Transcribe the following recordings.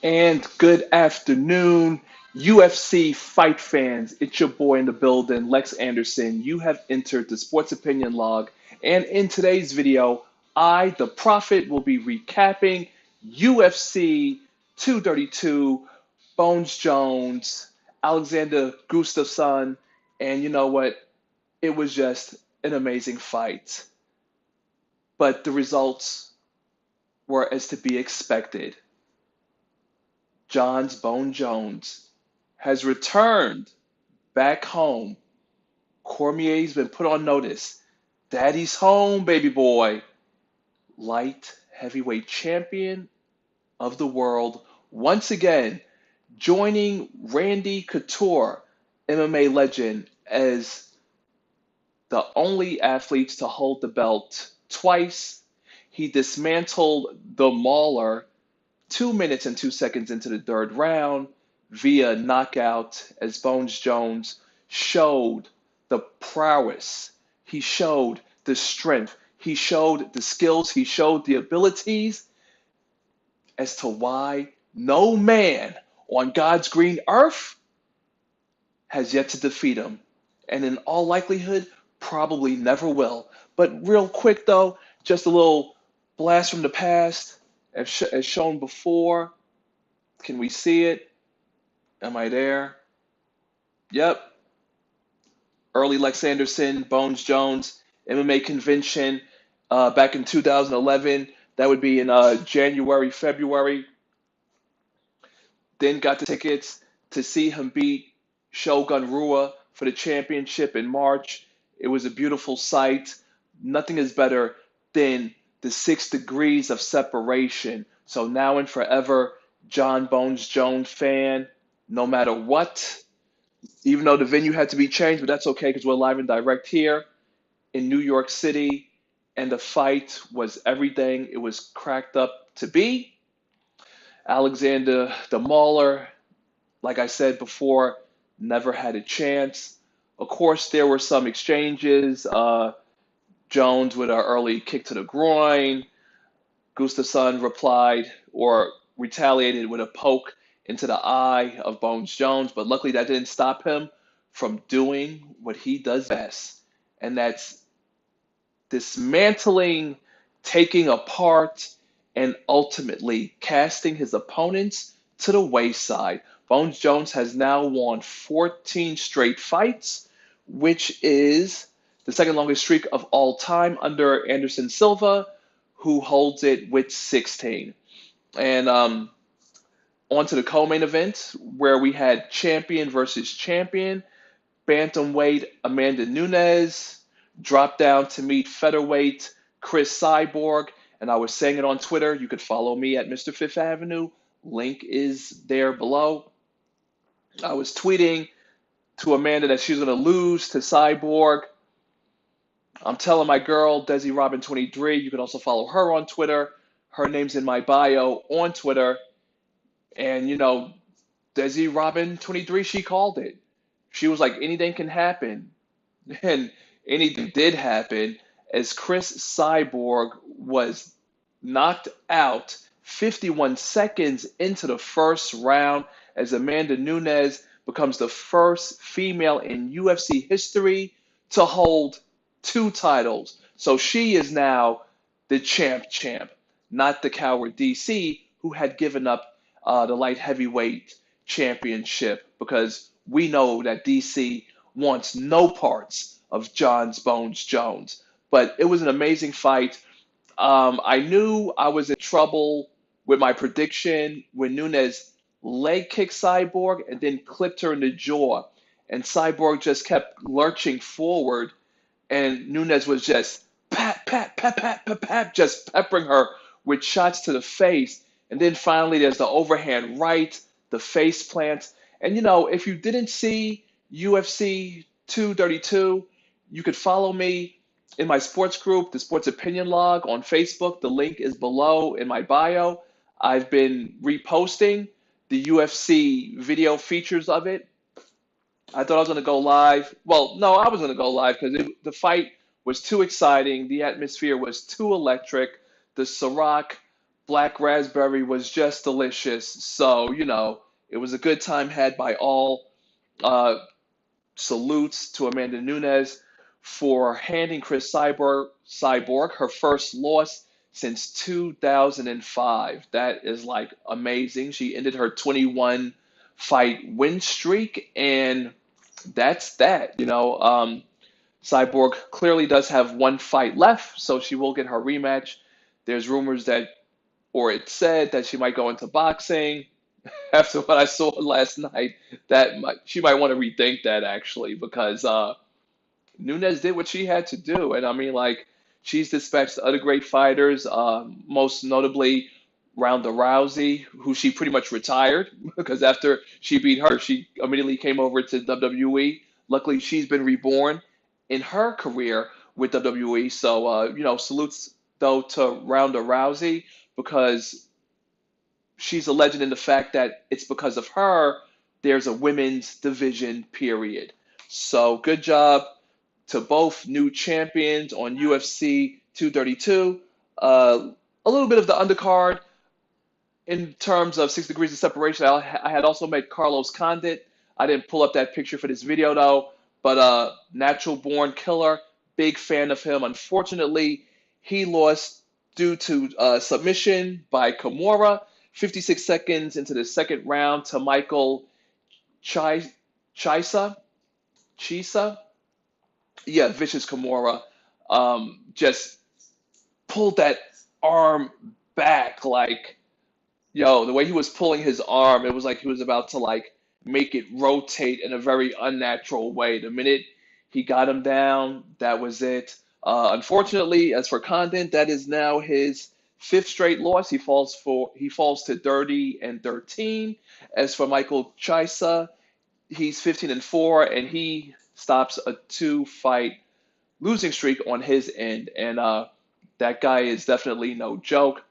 And good afternoon, UFC fight fans. It's your boy in the building, Lex Anderson. You have entered the Sports Opinion Log. And in today's video, I, the Prophet, will be recapping UFC 232, Bones Jones, Alexander Gustafsson. And you know what? It was just an amazing fight. But the results were as to be expected. John's Bone Jones has returned back home. Cormier's been put on notice. Daddy's home, baby boy. Light heavyweight champion of the world once again, joining Randy Couture, MMA legend, as the only athletes to hold the belt twice. He dismantled the Mauler 2 minutes and 2 seconds into the third round via knockout as Bones Jones showed the prowess. He showed the strength. He showed the skills. He showed the abilities as to why no man on God's green earth has yet to defeat him. And in all likelihood, probably never will. But real quick though, just a little blast from the past, as shown before. Can we see it? Am I there? Yep. Early Lex Anderson, Bones Jones, MMA convention back in 2011. That would be in January, February. Then got the tickets to see him beat Shogun Rua for the championship in March. It was a beautiful sight. Nothing is better than the 6 degrees of separation. So now and forever, John Bones Jones fan, no matter what. Even though the venue had to be changed, but that's okay because we're live and direct here in New York City. And the fight was everything it was cracked up to be. Alexander the Mauler, like I said before, never had a chance. Of course, there were some exchanges. Jones with an early kick to the groin. Gustafsson replied or retaliated with a poke into the eye of Bones Jones, but luckily that didn't stop him from doing what he does best, and that's dismantling, taking apart, and ultimately casting his opponents to the wayside. Bones Jones has now won 14 straight fights, which is the second longest streak of all time under Anderson Silva, who holds it with 16. And on to the co-main event where we had champion versus champion. Bantamweight Amanda Nunes dropped down to meet featherweight Cris Cyborg. And I was saying it on Twitter. You could follow me at Mr. Fifth Avenue. Link is there below. I was tweeting to Amanda that she's going to lose to Cyborg. I'm telling my girl, Desi Robin 23, you can also follow her on Twitter. Her name's in my bio on Twitter. And, Desi Robin 23, she called it. She was like, anything can happen. And anything did happen as Cris Cyborg was knocked out 51 seconds into the first round as Amanda Nunes becomes the first female in UFC history to hold 2 titles. So she is now the champ, not the coward DC who had given up the light heavyweight championship because we know that DC wants no parts of John's Bones Jones. But it was an amazing fight. I knew I was in trouble with my prediction when Nunes leg kicked Cyborg and then clipped her in the jaw. And Cyborg just kept lurching forward, and Nunes was just pat, pat, pat, pat, pat, pat, just peppering her with shots to the face. And then finally, there's the overhand right, the face plant. And if you didn't see UFC 232, you could follow me in my sports group, the Sports Opinion Log on Facebook. The link is below in my bio. I've been reposting the UFC video features of it. I thought I was going to go live. Well, no, I was going to go live because the fight was too exciting. The atmosphere was too electric. The Ciroc black raspberry was just delicious. So, it was a good time had by all. Uh, Salutes to Amanda Nunes for handing Cris Cyborg her first loss since 2005. That is like amazing. She ended her 21 fight win streak, and that's that. Cyborg clearly does have one fight left, so she will get her rematch. There's rumors that, or it said that she might go into boxing. After what I saw last night, she might want to rethink that actually, because Nunes did what she had to do, and I mean, like, she's dispatched other great fighters, most notably Ronda Rousey, who she pretty much retired because after she beat her, she immediately came over to WWE. Luckily, she's been reborn in her career with WWE. So, salutes though to Ronda Rousey, because she's a legend in the fact that it's because of her there's a women's division, period. So good job to both new champions on UFC 232. A little bit of the undercard in terms of 6 degrees of separation. I had also met Carlos Condit. I didn't pull up that picture for this video though, but natural born killer, big fan of him. Unfortunately, he lost due to submission by Kimura 56 seconds into the second round to Michael Chisa. Chisa? Yeah, Vicious Kimura. Just pulled that arm back like, yo, the way he was pulling his arm, it was like he was about to like make it rotate in a very unnatural way. The minute he got him down, that was it. Unfortunately, as for Condon, that is now his fifth straight loss. He falls to 30-13. As for Michael Chisa, he's 15-4, and he stops a two-fight losing streak on his end. And that guy is definitely no joke.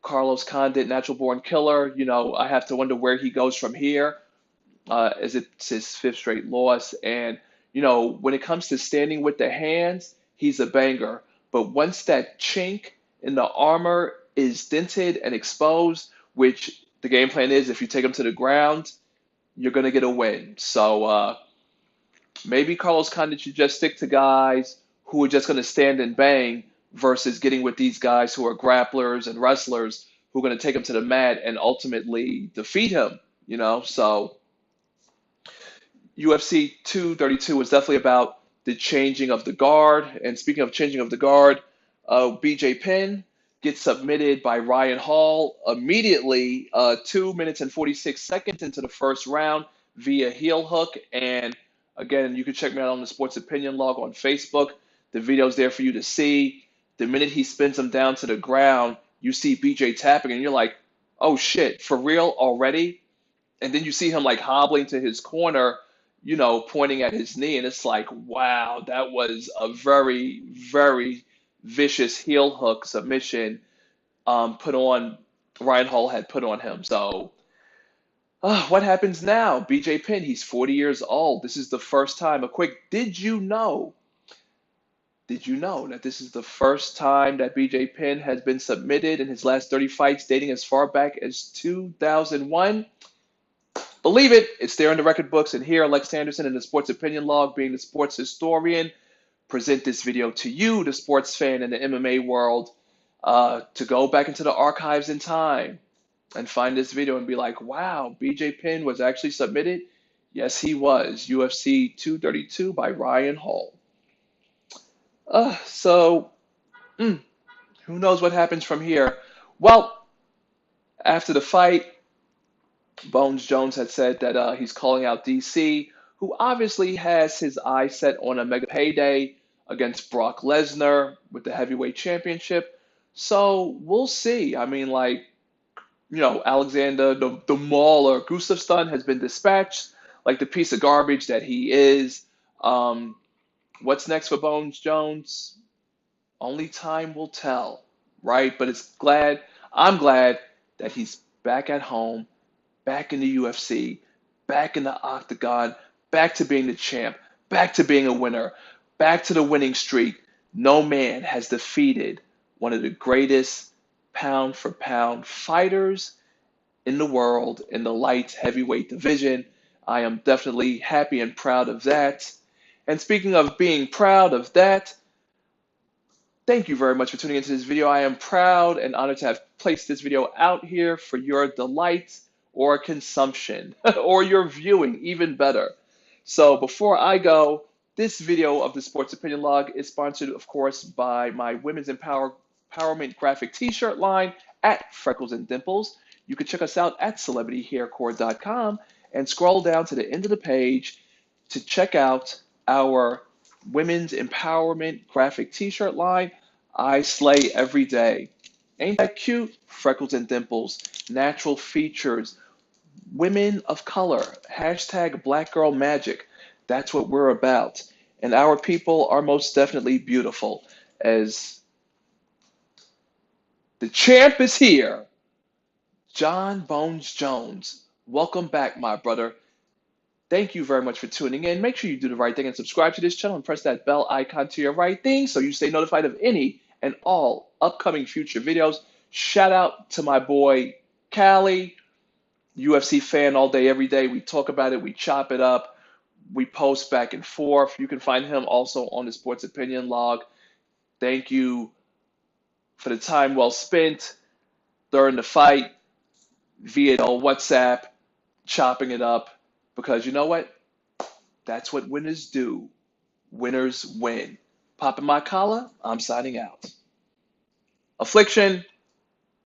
Carlos Condit, natural born killer. I have to wonder where he goes from here, as it's his fifth straight loss. And, when it comes to standing with the hands, he's a banger. But once that chink in the armor is dented and exposed, which the game plan is if you take him to the ground, you're going to get a win. So maybe Carlos Condit should just stick to guys who are just going to stand and bang versus getting with these guys who are grapplers and wrestlers who are going to take him to the mat and ultimately defeat him. So UFC 232 was definitely about the changing of the guard. And speaking of changing of the guard, BJ Penn gets submitted by Ryan Hall immediately, 2 minutes and 46 seconds into the first round via heel hook. And again, you can check me out on the Sports Opinion Log on Facebook. The video's there for you to see. The minute he spins him down to the ground, you see BJ tapping, and you're like, oh shit, for real already? And then you see him like hobbling to his corner, pointing at his knee, and it's like, wow, that was a very, very vicious heel hook submission Ryan Hall had put on him. So what happens now? BJ Penn, he's 40 years old. This is the first time. A quick, did you know that this is the first time that BJ Penn has been submitted in his last 30 fights, dating as far back as 2001? Believe it, it's there in the record books. And here, Lex Anderson in the Sports Opinion Log, being the sports historian, present this video to you, the sports fan in the MMA world, to go back into the archives in time and find this video and be like, wow, BJ Penn was actually submitted? Yes, he was. UFC 232 by Ryan Hall. So, who knows what happens from here? Well, after the fight, Bones Jones had said that he's calling out DC, who obviously has his eye set on a mega payday against Brock Lesnar with the heavyweight championship. So we'll see. I mean, like, Alexander, the Mauler Gustafsson has been dispatched like the piece of garbage that he is. What's next for Bones Jones? Only time will tell, right? But I'm glad that he's back at home, back in the UFC, back in the octagon, back to being the champ, back to being a winner, back to the winning streak. No man has defeated one of the greatest pound for pound fighters in the world in the light heavyweight division. I am definitely happy and proud of that. And speaking of being proud of that, thank you very much for tuning into this video. I am proud and honored to have placed this video out here for your delight or consumption or your viewing, even better. So before I go, this video of the Sports Opinion Log is sponsored, of course, by my Women's Empowerment graphic t-shirt line at Freckles and Dimples. You can check us out at celebrityhaircore.com and scroll down to the end of the page to check out our Women's Empowerment graphic t-shirt line. I slay every day. Ain't that cute? Freckles and Dimples, natural features, women of color, hashtag Black Girl Magic. That's what we're about. And our people are most definitely beautiful. As the champ is here, John Bones Jones. Welcome back, my brother. Thank you very much for tuning in. Make sure you do the right thing and subscribe to this channel and press that bell icon to your right thing so you stay notified of any and all upcoming future videos. Shout out to my boy Callie, UFC fan all day, every day. We talk about it, we chop it up, we post back and forth. You can find him also on the Sports Opinion Log. Thank you for the time well spent during the fight via WhatsApp, chopping it up, because you know what? That's what winners do. Winners win. Popping my collar, I'm signing out. Affliction,